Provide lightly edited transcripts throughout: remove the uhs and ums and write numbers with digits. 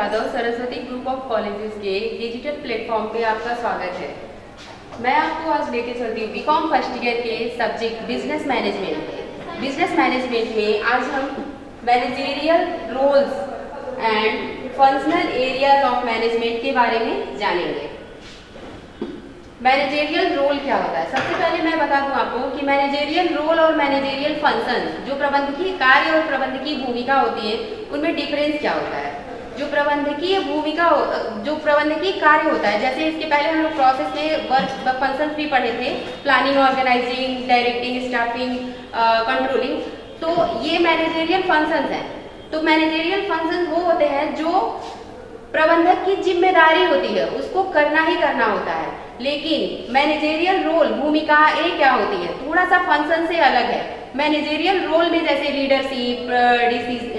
Yadav Saraswati group of colleges के digital platform पे आपका स्वागत है। मैं आपको आज लेके चलती हूँ बीकॉम फर्स्ट ईयर के subject business management. Business management में आज हम managerial roles and functional areas of management के बारे में जानेंगे। मैनेजरियल रोल क्या होता है? सबसे पहले मैं बता दूं आपको कि मैनेजरियल रोल और मैनेजरियल फंक्शन, जो प्रबंधकीय कार्य और प्रबंधकीय भूमिका होती है, उनमें डिफरेंस क्या होता है। जो प्रबंधकीय भूमिका, जो प्रबंधकीय कार्य होता है, जैसे इसके पहले हम लोग प्रोसेस में वर्क फंक्शंस भी पढ़े थे, planning, organising, directing, staffing, controlling. तो ये मैनेजरियल फंक्शंस हैं। तो मैनेजरियल फंक्शंस वो होते हैं जो प्रबंधक की जिम्मेदारी होती है, उसको करना ही करना होता है। लेकिन मैनेजरियल रोल, भूमिकाएं क्या होती है, थोड़ा सा फंक्शन से अलग है। मैनेजरियल रोल में जैसे लीडरशिप,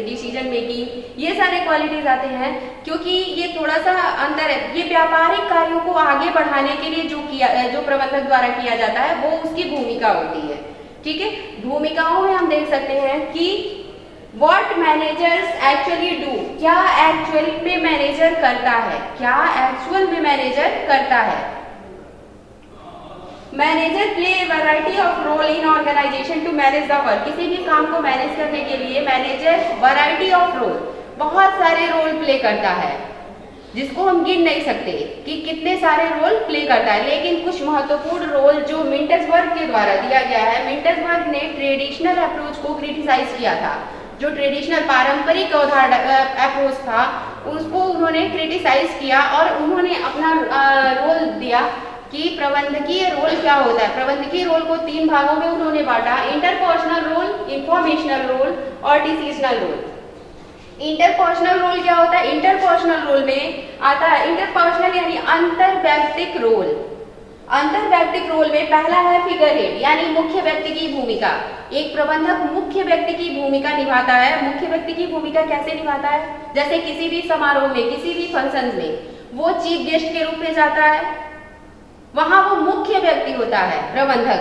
डिसीजन मेकिंग, ये सारे क्वालिटीज आते हैं, क्योंकि ये थोड़ा सा अंतर है। ये व्यापारिक कार्यों को आगे बढ़ाने के लिए जो प्रबंधक द्वारा किया जाता है, वो उसकी भूमिका होती है। ठीक है, भूमिकाओं में हम देख सकते हैं कि What managers actually do, क्या एक्चुअल में मैनेजर करता है, क्या एक्चुअल में मैनेजर करता है। Manager play a variety of role in organisation to manage the work. किसी भी काम को मैनेज करने के लिए मैनेजर वैरायटी ऑफ रोल, बहुत सारे रोल प्ले करता है, जिसको हम गिन नहीं सकते कि कितने सारे रोल प्ले करता है। लेकिन कुछ महत्वपूर्ण रोल जो मिंटर्सबर्ग के द्वारा दिया गया है, मिंटर्सबर्ग ने ट्रेडिशनल अप्रोच को क्रिटिसाइज किया था। जो ट्रेडिशनल पारंपरिक अप्रोच था, उसको उन्होंने क्रिटिसाइज किया और उन्होंने अपना रोल दिया कि प्रबंधकीय रोल क्या होता है। प्रबंधकीय रोल को 3 भागों में उन्होंने बांटा: इंटरपर्सनल रोल, इंफॉर्मेशनल रोल और डिसीजनल रोल। इंटरपर्सनल रोल क्या होता है? इंटरपर्सनल रोल में आता है इंटरपर्सनल यानी अंतर्वैयक्तिक रोल। अंतर्वैयक्तिक रोल में पहला है फिगर हेड, यानी मुख्य व्यक्ति की भूमिका। एक प्रबंधक मुख्य व्यक्ति की भूमिका निभाता है। मुख्य व्यक्ति की भूमिका कैसे निभाता है? जैसे किसी भी समारोह में, किसी भी फंक्शन में वो चीफ गेस्ट के रूप में जाता है, वहां वो मुख्य व्यक्ति होता है प्रबंधक।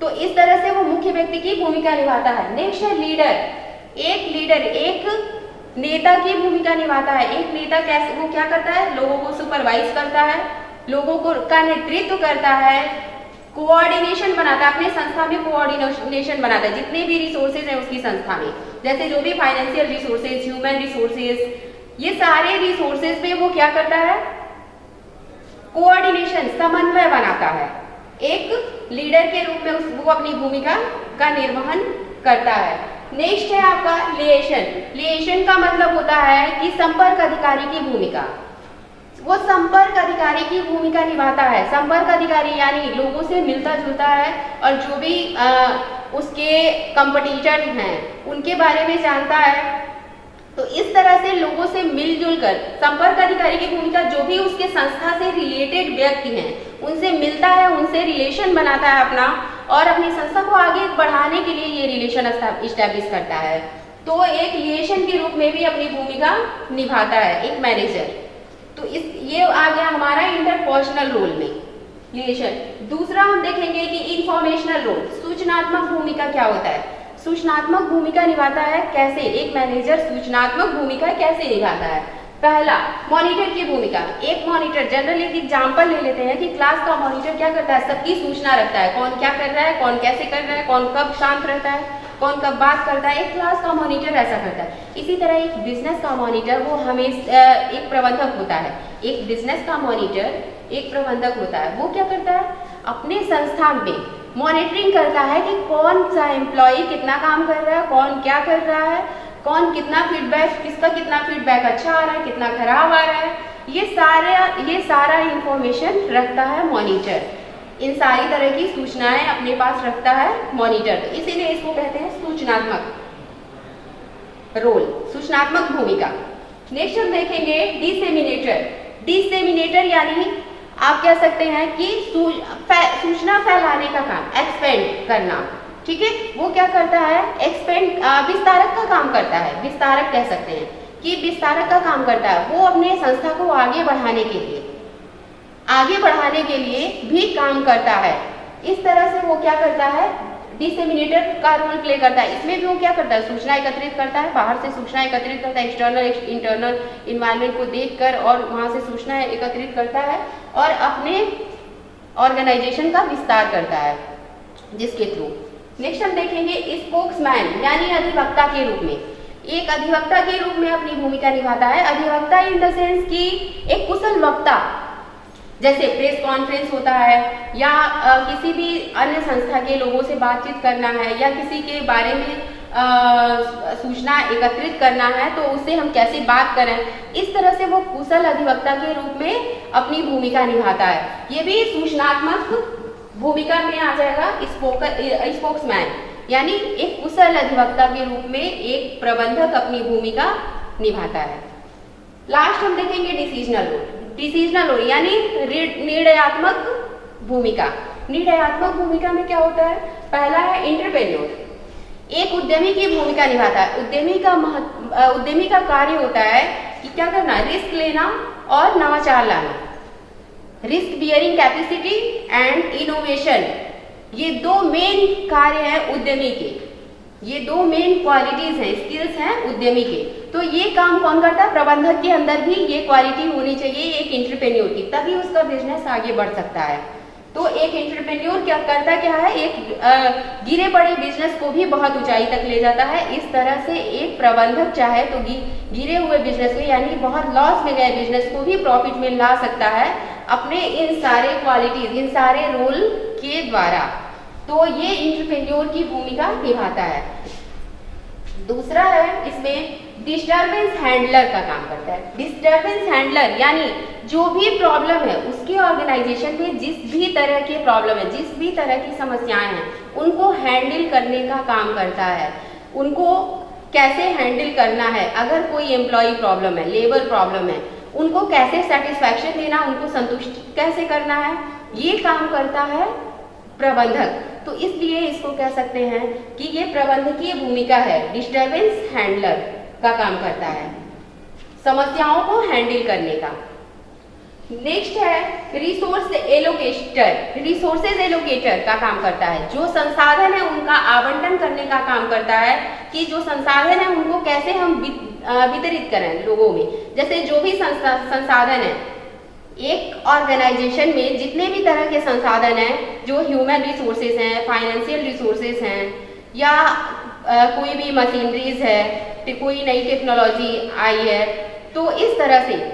तो इस तरह से वो मुख्य व्यक्ति की भूमिका निभाता है। नेक्स्ट है लीडर। एक नेता की भूमिका निभाता है। एक नेता कैसे, वो क्या करता है? लोगों को सुपरवाइज करता है, लोगों को का नेतृत्व करता है, कोऑर्डिनेशन बनाता है, अपने संस्था में कोऑर्डिनेशन बनाता है, जितने भी रिसोर्सेज हैं उसकी संस्था में, जैसे जो भी फाइनेंशियल रिसोर्सेज, ह्यूमन रिसोर्सेज, ये सारे रिसोर्सेज पे वो क्या करता है? कोऑर्डिनेशन, समन्वय बनाता है। एक लीडर के रूप में वो अपनी भूमिका का निर्वहन करता है। नेक्स्ट है आपका लिएशन। लिएशन का मतलब होता है कि संपर्क अधिकारी की भूमिका। वो संपर्क अधिकारी की भूमिका निभाता है। संपर्क अधिकारी यानी लोगों से मिलता जुलता है और जो भी उसके कंपटीटर हैं उनके बारे में जानता है। तो इस तरह से लोगों से मिलजुल कर, संपर्क अधिकारी की भूमिका, जो भी उसके संस्था से रिलेटेड व्यक्ति हैं उनसे मिलता है, उनसे रिलेशन बनाता है अपना, और अपनी संस्था को आगे बढ़ाने के लिए ये रिलेशन इस्टेब्लिश करता है। तो एक लिएशन के रूप में भी अपनी भूमिका निभाता है एक मैनेजर। तो ये आ गया हमारा इंटरपर्सनल रोल में लिएशन। दूसरा हम देखेंगे कि इंफॉर्मेशनल रोल, सूचनात्मक भूमिका क्या होता है। सूचनात्मक भूमिका निभाता है कैसे एक मैनेजर? सूचनात्मक भूमिका कैसे निभाता है? पहला, मॉनिटर की भूमिका। एक मॉनिटर, जनरल एक एग्जांपल ले लेते हैं कि क्लास का मॉनिटर क्या करता है? सबकी सूचना रखता है, कौन क्या कर रहा है, कौन कैसे कर रहा है, कौन कब शांत रहता है, कौन कब बात करता है। एक क्लास का मॉनिटर ऐसा करता है। इसी तरह एक बिजनेस का मॉनिटर, वो हमेशा एक प्रबंधक होता है। एक बिजनेस का मॉनिटर एक प्रबंधक होता है। वो क्या करता है? अपने संस्था में मॉनिटरिंग करता है कि कौन सा एम्प्लॉय कितना काम कर रहा है, कौन क्या कर रहा है, कौन कितना फीडबैक, किसका कितना फीडबैक अच्छा आ रहा है, कितना खराब आ रहा है। ये सारा इंफॉर्मेशन रखता है मॉनिटर। इन सारी तरह की सूचनाएं अपने पास रखता है मॉनिटर। तो इसीलिए इसको कहते हैं सूचनात्मक रोल, सूचनात्मक भूमिका। नेक्स्ट हम देखेंगे डिसेमिनेटर। डिसेमिनेटर यानी आप कह सकते हैं कि सूचना फैलाने का काम, एक्सपेंड करना। ठीक है, वो क्या करता है? एक्सपेंड, विस्तारक का काम करता है। विस्तारक कह सकते हैं कि विस्तारक का काम करता है। वो अपने संस्था को आगे बढ़ाने के लिए भी काम करता है। इस तरह से वो क्या करता है? डिसेमिनेटर का रोल प्ले करता है। इसमें भी वो क्या करता है, सूचना एकत्रित करता है, बाहर से सूचना एकत्रित करता है, एक्सटर्नल इंटरनल इन्वायरमेंट को देखकर और वहाँ से सूचना एकत्रित करता है और अपने ऑर्गेनाइजेशन का विस्तार करता है जिसके थ्रू। नेक्स्ट हम देखेंगे स्पोक्समैन यानी अधिवक्ता के रूप में। एक अधिवक्ता के रूप में अपनी भूमिका निभाता है। अधिवक्ता इन द सेंस कि एक कुशल वक्ता, जैसे प्रेस कॉन्फ्रेंस होता है या किसी भी अन्य संस्था के लोगों से बातचीत करना है या किसी के बारे में सूचना एकत्रित करना है तो उससे हम कैसे बात करें, इस तरह से वो कुशल अधिवक्ता के रूप में अपनी भूमिका निभाता है। ये भी सूचनात्मक भूमिका में आ जाएगा स्पोक्समैन, यानी एक कुशल अधिवक्ता के रूप में एक प्रबंधक अपनी भूमिका निभाता है। लास्ट हम देखेंगे डिसीजनल रोल। डिसीजनल रोल यानी निर्णयात्मक भूमिका। निर्णयात्मक भूमिका में क्या होता है, पहला है एंटरप्रेन्योर, एक उद्यमी की भूमिका निभाता है। उद्यमी का कार्य होता है कि क्या करना, रिस्क लेना और नवाचार लाना। Risk bearing capacity and innovation, ये दो मेन कार्य हैं उद्यमी के, ये दो मेन क्वालिटीज हैं, स्किल्स हैं उद्यमी के। तो ये काम कौन करता है, प्रबंधक के अंदर भी ये क्वालिटी होनी चाहिए एक एंटरप्रेन्योर की, तभी उसका बिजनेस आगे बढ़ सकता है। तो एक एंटरप्रेन्योर क्या करता क्या है, एक गिरे पड़े बिजनेस को भी बहुत ऊंचाई तक ले जाता है। इस तरह से एक प्रबंधक चाहे तो गिरे हुए बिजनेस को यानी बहुत लॉस में गए बिजनेस को भी प्रॉफिट में ला सकता है अपने इन सारे क्वालिटीज, इन सारे रोल के द्वारा। तो ये एंटरप्रेन्योर की भूमिका निभाता है। दूसरा है इसमें डिस्टर्बेंस हैंडलर का काम करता है। डिस्टर्बेंस हैंडलर यानी जो भी प्रॉब्लम है उसके ऑर्गेनाइजेशन में जिस भी तरह के प्रॉब्लम है, जिस भी तरह की समस्याएं हैं, उनको हैंडल करने का काम करता है। उनको कैसे हैंडल करना है, अगर कोई एम्प्लॉय प्रॉब्लम है, लेबर प्रॉब्लम है, उनको कैसे सेटिस्फैक्शन देना, उनको संतुष्ट कैसे करना है, ये काम करता है प्रबंधक। तो इसलिए इसको कह सकते हैं कि ये प्रबंधकीय भूमिका है, डिस्टर्बेंस हैंडलर का काम करता है, समस्याओं को हैंडल करने का। नेक्स्ट है रिसोर्स एलोकेटर। रिसोर्सेज एलोकेटर का काम करता है, जो संसाधन है उनका आवंटन करने का काम करता है कि जो संसाधन है उनको कैसे हम वितरित करें लोगों में। जैसे जो भी संसाधन है एक ऑर्गेनाइजेशन में, जितने भी तरह के संसाधन हैं, जो ह्यूमन रिसोर्सेज हैं, फाइनेंशियल रिसोर्सेज हैं या कोई भी मशीनरीज है, कोई नई टेक्नोलॉजी आई है, तो इस तरह से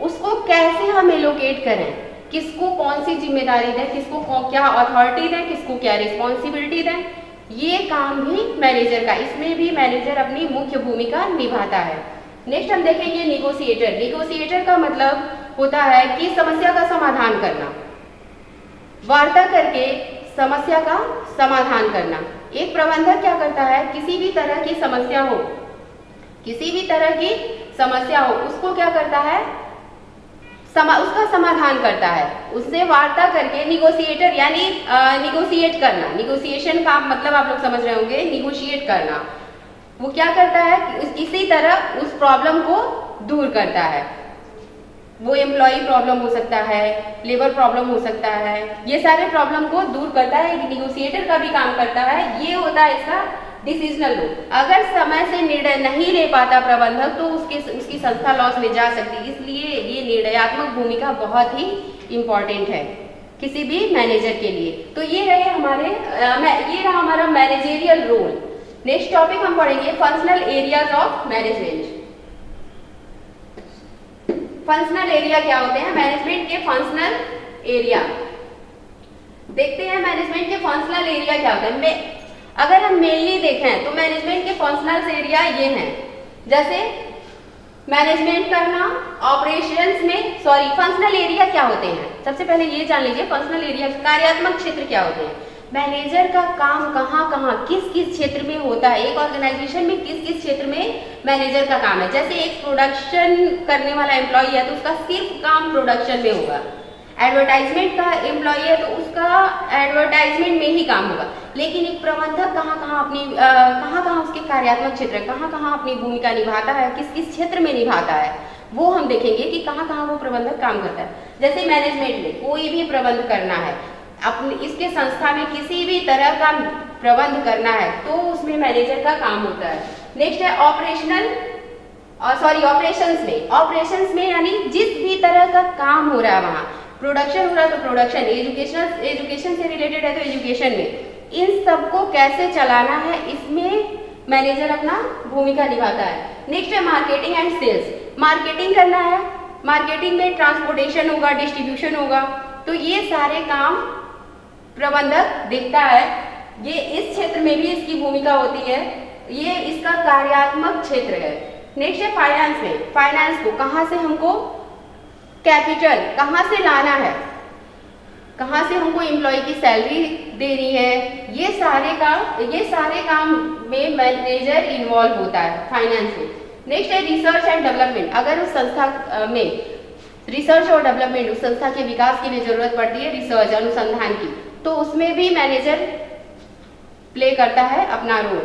उसको कैसे हम एलोकेट करें, किसको कौन सी जिम्मेदारी दें, किसको क्या अथॉरिटी दें, किसको क्या रिस्पॉन्सिबिलिटी दें, ये काम भी मैनेजर का, इसमें भी मैनेजर अपनी मुख्य भूमिका निभाता है। नेक्स्ट हम देखेंगे निगोशिएटर। निगोशिएटर का मतलब होता है कि समस्या का समाधान करना, वार्ता करके समस्या का समाधान करना। एक प्रबंधक क्या करता है, किसी भी तरह की समस्या हो, किसी भी तरह की समस्या हो, उसको क्या करता है, उसका समाधान करता है, उससे वार्ता करके। निगोशिएटर यानी निगोशिएट करना, निगोशिएशन का मतलब आप लोग समझ रहे होंगे, निगोशिएट करना। वो क्या करता है, इसी तरह उस प्रॉब्लम को दूर करता है। वो एम्प्लॉय प्रॉब्लम हो सकता है, लेबर प्रॉब्लम हो सकता है, ये सारे प्रॉब्लम को दूर करता है, निगोशिएटर का भी काम करता है। ये होता है इसका डिसीजनल रोल। अगर समय से निर्णय नहीं ले पाता प्रबंधक तो उसकी संस्था लॉस में जा सकती है। इसलिए ये निर्णयात्मक भूमिका बहुत ही इम्पॉर्टेंट है किसी भी मैनेजर के लिए। तो ये रहे हमारे ये रहा हमारा मैनेजेरियल रोल। नेक्स्ट टॉपिक हम पढ़ेंगे functional areas of management. Functional area क्या होते हैं, मैनेजमेंट के फंक्शनल एरिया। देखते हैं मैनेजमेंट के फंक्शनल एरिया क्या होते हैं। अगर हम मेनली देखें तो मैनेजमेंट के फंक्शनल एरिया ये हैं, जैसे मैनेजमेंट करना, ऑपरेशंस में फंक्शनल एरिया क्या होते हैं। सबसे पहले ये जान लीजिए फंक्शनल एरिया, कार्यात्मक क्षेत्र क्या होते हैं। मैनेजर का काम कहाँ कहाँ किस किस क्षेत्र में होता है, एक ऑर्गेनाइजेशन में किस किस क्षेत्र में मैनेजर का काम है। जैसे एक प्रोडक्शन करने वाला एम्प्लॉय है तो उसका सिर्फ काम प्रोडक्शन में होगा, एडवर्टाइजमेंट का एम्प्लॉय है तो उसका एडवर्टाइजमेंट में ही काम होगा। लेकिन एक प्रबंधक कहाँ कहाँ उसके कार्यात्मक क्षेत्र, कहाँ कहाँ अपनी भूमिका निभाता है, किस किस क्षेत्र में निभाता है, वो हम देखेंगे कि कहाँ कहाँ वो प्रबंधक काम करता है। जैसे मैनेजमेंट में कोई भी प्रबंध करना है, अपने इसके संस्था में किसी भी तरह का प्रबंध करना है तो उसमें मैनेजर का काम होता है। नेक्स्ट है ऑपरेशंस में यानी जिस भी तरह का काम हो रहा है, वहाँ प्रोडक्शन हो रहा है तो प्रोडक्शन, एजुकेशन से रिलेटेड है तो एजुकेशन में, इन सबको कैसे चलाना है इसमें मैनेजर अपना भूमिका निभाता है। नेक्स्ट है मार्केटिंग एंड सेल्स, मार्केटिंग करना है, मार्केटिंग में ट्रांसपोर्टेशन होगा, डिस्ट्रीब्यूशन होगा, तो ये सारे काम प्रबंधक देखता है। ये इस क्षेत्र में भी इसकी भूमिका होती है, ये इसका कार्यात्मक क्षेत्र है। नेक्स्ट है फाइनेंस में, फाइनेंस को कहाँ से हमको कैपिटल कहाँ से लाना है, कहाँ से हमको एम्प्लॉय की सैलरी देनी है, ये सारे काम में मैनेजर इन्वॉल्व होता है फाइनेंस में। नेक्स्ट है रिसर्च एंड डेवलपमेंट, अगर उस संस्था में रिसर्च और डेवलपमेंट, उस संस्था के विकास के लिए जरूरत पड़ती है रिसर्च अनुसंधान की, तो उसमें भी मैनेजर प्ले करता है अपना रोल।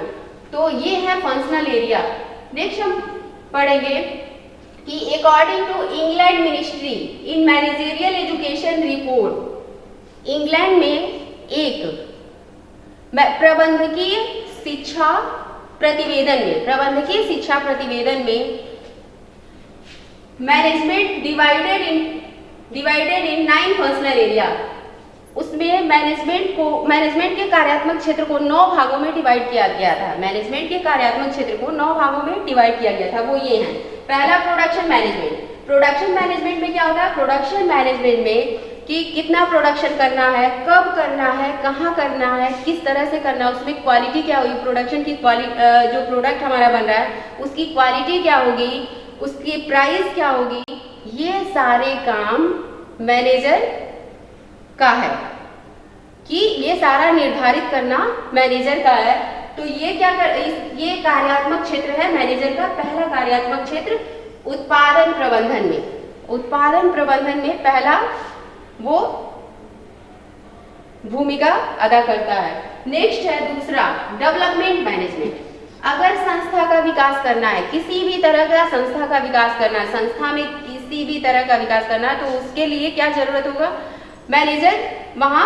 तो ये है फंक्शनल एरिया। नेक्स्ट हम पढ़ेंगे कि according to England ministry in managerial education report, England में एक प्रबंधकीय शिक्षा प्रतिवेदन में management divided in 9 functional area, उसमें मैनेजमेंट के कार्यात्मक क्षेत्र को 9 भागों में डिवाइड किया गया था। मैनेजमेंट के कार्यात्मक क्षेत्र को 9 भागों में डिवाइड किया गया था, वो ये हैं। पहला प्रोडक्शन मैनेजमेंट, प्रोडक्शन मैनेजमेंट में क्या होता है, प्रोडक्शन मैनेजमेंट में कि कितना प्रोडक्शन करना है, कब करना है, कहाँ करना है, किस तरह से करना है, उसमें क्वालिटी क्या होगी, प्रोडक्शन की जो प्रोडक्ट हमारा बन रहा है उसकी क्वालिटी क्या होगी, उसकी प्राइस क्या होगी, ये सारे काम मैनेजर का है कि ये सारा निर्धारित करना मैनेजर का है। तो ये ये कार्यात्मक क्षेत्र है मैनेजर का। पहला कार्यात्मक क्षेत्र उत्पादन प्रबंधन में पहला वो भूमिका अदा करता है। नेक्स्ट है दूसरा डेवलपमेंट मैनेजमेंट, अगर संस्था का विकास करना है, किसी भी तरह का संस्था का विकास करना है, संस्था में किसी भी तरह का विकास करना है, तो उसके लिए क्या जरूरत होगा, मैनेजर वहाँ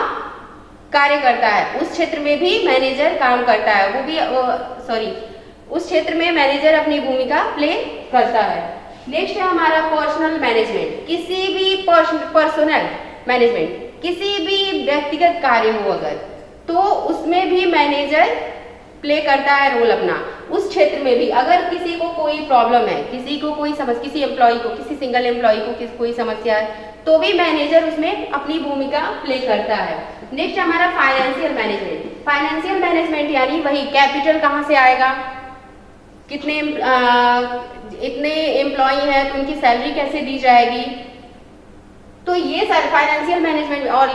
कार्य करता है, उस क्षेत्र में भी मैनेजर काम करता है, उस क्षेत्र में मैनेजर अपनी भूमिका प्ले करता है। नेक्स्ट है हमारा पर्सनल मैनेजमेंट, किसी भी पर्सनल मैनेजमेंट, किसी भी व्यक्तिगत कार्य हो अगर, तो उसमें भी मैनेजर प्ले करता है रोल अपना। उस क्षेत्र में भी अगर किसी को कोई प्रॉब्लम है, किसी को कोई समस्या, किसी एम्प्लॉय को, किसी सिंगल एम्प्लॉय को कोई समस्या है, तो भी मैनेजर उसमें अपनी भूमिका प्ले करता है। नेक्स्ट हमारा फाइनेंशियल मैनेजमेंट, फाइनेंशियल मैनेजमेंट यानी वही कैपिटल कहाँ से आएगा, इतने एम्प्लॉय हैं तो उनकी सैलरी कैसे दी जाएगी, तो ये सारे फाइनेंशियल मैनेजमेंट और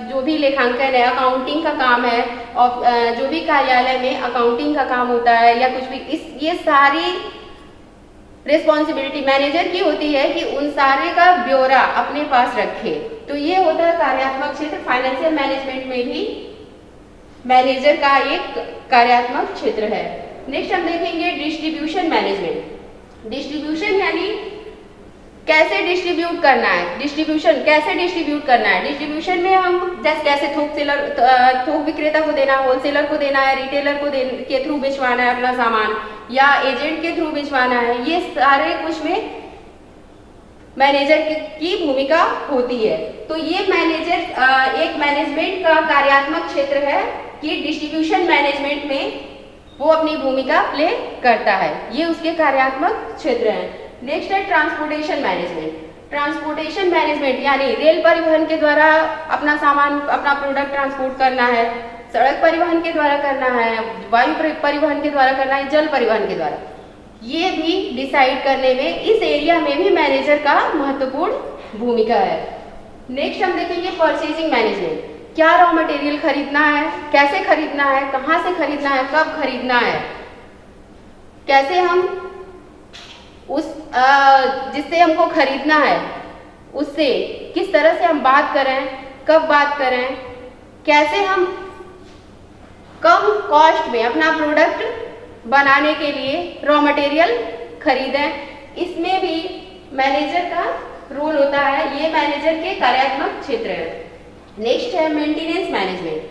जो भी लेखांकन है, अकाउंटिंग का काम है, और जो भी कार्यालय में अकाउंटिंग का काम होता है या कुछ भी, ये सारी रिस्पॉन्सिबिलिटी मैनेजर की होती है कि उन सारे का ब्यौरा अपने पास रखे। तो ये होता है कार्यात्मक क्षेत्र। फाइनेंशियल मैनेजमेंट में भी मैनेजर का एक कार्यात्मक क्षेत्र है। नेक्स्ट हम देखेंगे डिस्ट्रीब्यूशन मैनेजमेंट, डिस्ट्रीब्यूशन यानी कैसे डिस्ट्रीब्यूट करना है, डिस्ट्रीब्यूशन में हम जैसे कैसे थोक विक्रेता को देना, होलसेलर को देना है, रिटेलर के थ्रू भिजवाना है अपना सामान, या एजेंट के थ्रू भिजवाना है, ये सारे कुछ में मैनेजर की भूमिका होती है। तो ये एक मैनेजमेंट का कार्यात्मक क्षेत्र है कि डिस्ट्रीब्यूशन मैनेजमेंट में वो अपनी भूमिका प्ले करता है, ये उसके कार्यात्मक क्षेत्र है। नेक्स्ट है ट्रांसपोर्टेशन मैनेजमेंट, ट्रांसपोर्टेशन मैनेजमेंट यानी रेल परिवहन के द्वारा अपना सामान, अपना प्रोडक्ट ट्रांसपोर्ट करना है, सड़क परिवहन के द्वारा करना है, वायु परिवहन के द्वारा करना है, जल परिवहन के द्वारा, ये भी डिसाइड करने में इस एरिया में भी मैनेजर का महत्वपूर्ण भूमिका है। नेक्स्ट हम देखेंगे परचेजिंग मैनेजमेंट, क्या रॉ मटेरियल खरीदना है, कैसे खरीदना है, कहाँ से खरीदना है, कब खरीदना है, कैसे हम जिससे हमको खरीदना है उससे किस तरह से हम बात करें, कब बात करें, कैसे हम कम कॉस्ट में अपना प्रोडक्ट बनाने के लिए रॉ मटेरियल खरीदें, इसमें भी मैनेजर का रोल होता है, ये मैनेजर के कार्यात्मक क्षेत्र है। नेक्स्ट है मेंटेनेंस मैनेजमेंट,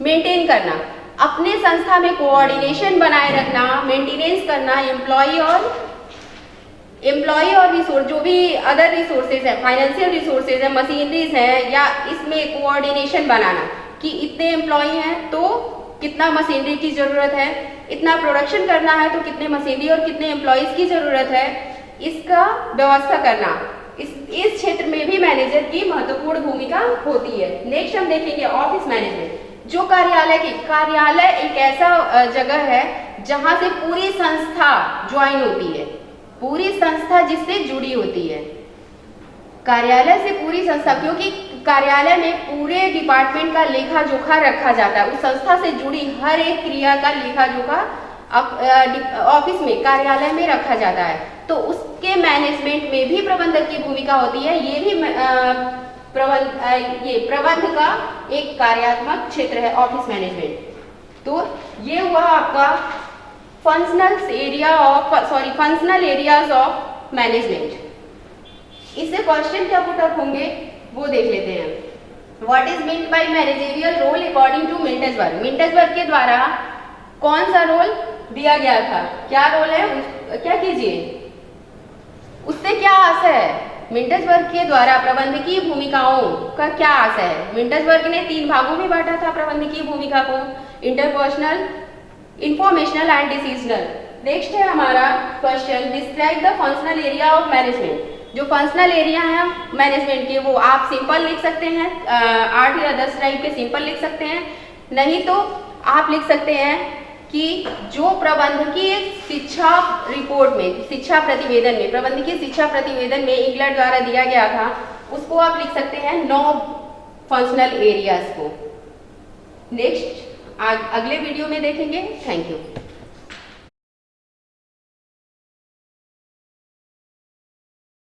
मेंटेन करना, अपने संस्था में कोऑर्डिनेशन बनाए रखना, मेंटेनेंस करना, एम्प्लॉय और रिसोर्स, जो भी अदर रिसोर्सेज है, फाइनेंशियल रिसोर्सेज है, मशीनरीज है, या इसमें कोऑर्डिनेशन बनाना कि इतने एम्प्लॉय हैं तो कितना मशीनरी की ज़रूरत है, इतना प्रोडक्शन करना है तो कितने मशीनरी और कितने एम्प्लॉयज़ की ज़रूरत है, इसका व्यवस्था करना। इस क्षेत्र में भी मैनेजर की महत्वपूर्ण भूमिका होती है। नेक्स्ट हम देखेंगे ऑफिस मैनेजमेंट। जो कार्यालय एक ऐसा जगह है जहां से पूरी संस्था ज्वाइन होती है, पूरी संस्था जिससे जुड़ी होती है। कार्यालय से पूरी संस्था, क्योंकि कार्यालय में पूरे डिपार्टमेंट का लेखा जोखा रखा जाता है, उस संस्था से जुड़ी हर एक क्रिया का लेखा जोखा ऑफिस में, कार्यालय में रखा जाता है। तो उसके मैनेजमेंट में भी प्रबंधक की भूमिका होती है। ये भी प्रबंध का एक कार्यात्मक क्षेत्र है ऑफिस मैनेजमेंट। तो ये हुआ आपका फंक्शनल एरियाज ऑफ मैनेजमेंट। इससे क्वेश्चन क्या पुट अप होंगे वो देख लेते हैं। What is mean by managerial role according to Mintzberg. Mintzberg के द्वारा कौन सा रोल दिया गया था, क्या रोल है, क्या कीजिए, उससे क्या आशय है। मिंटसबर्ग के द्वारा प्रबंधकीय भूमिकाओं का क्या आशय है। मिंटसबर्ग ने 3 भागों में बांटा था प्रबंधकीय भूमिका को, interpersonal, informational and decisional. Next है हमारा question, describe the functional area of management. जो फंक्शनल एरिया है मैनेजमेंट के वो आप सिंपल लिख सकते हैं, 8 या 10 टाइप के सिंपल लिख सकते हैं, नहीं तो आप लिख सकते हैं कि जो प्रबंधकीय शिक्षा रिपोर्ट में, शिक्षा प्रतिवेदन में, प्रबंधकीय शिक्षा प्रतिवेदन में इंग्लैंड द्वारा दिया गया था, उसको आप लिख सकते हैं 9 फंक्शनल एरियाज को। नेक्स्ट अगले वीडियो में देखेंगे। Thank you.